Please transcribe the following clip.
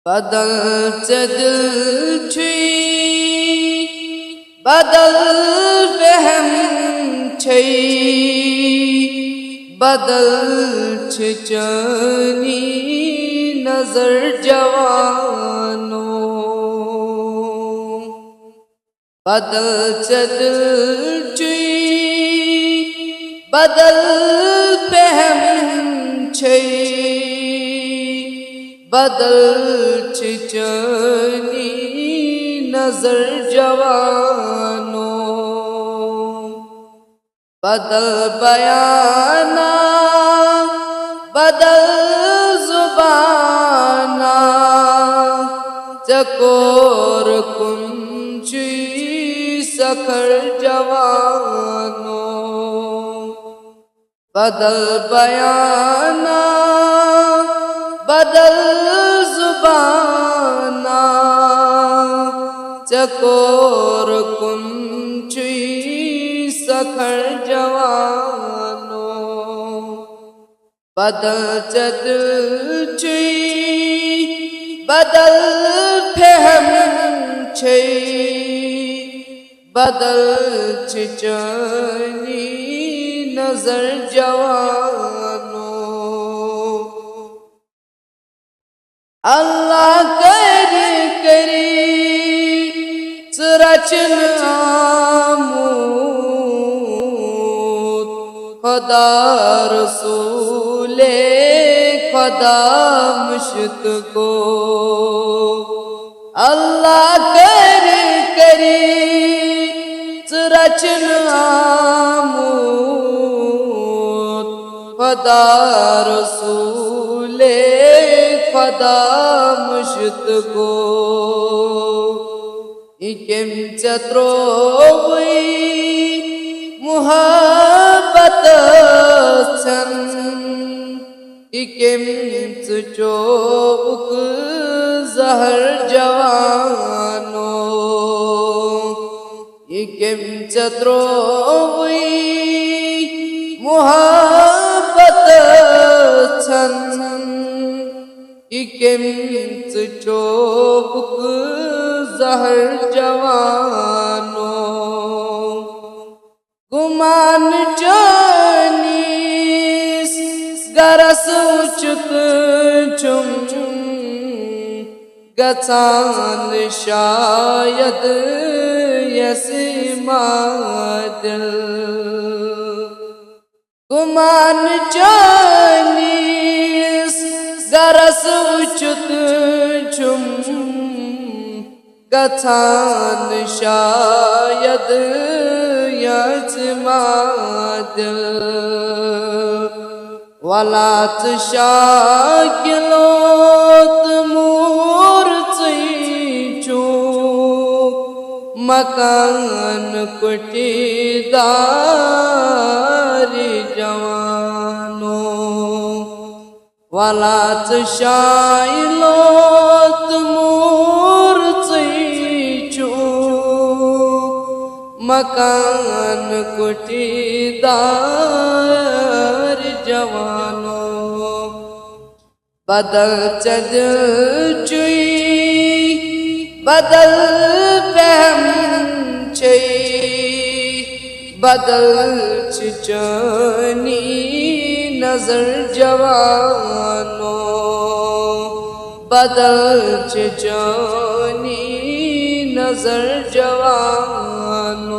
बदल दिल छुई बदल वहम छई बदल चनी नजर जवानो बदल दिल छुई बदल वहम छई बदल चनी नजर जवानो बदल बयाना बदल जुबाना चकोर कुंची सखर जवानो बदल बयाना बदल जुबाना चकोर कुंची सखर जवानो बदल दिल छुई बदल फहम छई बदल चनी नजर जवानो अल्लाह करी रचन खुदा रसूले खुदा मुश्क को अल्लाह करी रचन खुदा रसूले खुदा मुश्क को इकेम चत्रोई मुहब्बत सन इकेम चोक जहर जवानो इकेम चत्रोई मुहब्बत सन इकेम चोक जहर जवानो गुमान जानीस गरस उचुक चुम गचान शायद यसीमादिल गुमान जानीस गरस उचुक चुम गचान शायद यजमादिल वलात शाकिलोत मूर्ति मकान कुटीदारी जवानो वलात शाइलोत मकान कुटीदार जवानो बदल दिल छुई बदल वहम छई बदल चनी नजर जवानो बदल चनी नजर जवानो